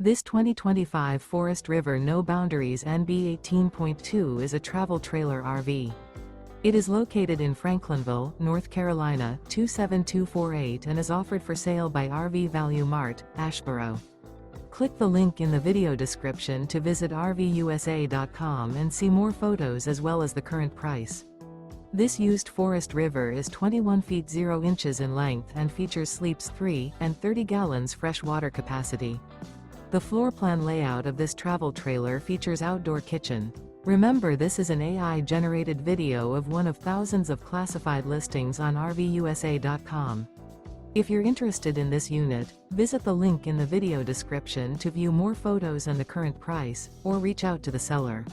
This 2025 Forest River No Boundaries NB 18.2 is a travel trailer RV. It is located in Franklinville, North Carolina, 27248 and is offered for sale by RV Value Mart, Asheboro. Click the link in the video description to visit RVUSA.com and see more photos as well as the current price. This used Forest River is 21 feet 0 inches in length and features sleeps 3 and 30 gallons fresh water capacity. The floor plan layout of this travel trailer features outdoor kitchen. Remember, this is an AI-generated video of one of thousands of classified listings on RVUSA.com. If you're interested in this unit, visit the link in the video description to view more photos and the current price, or reach out to the seller.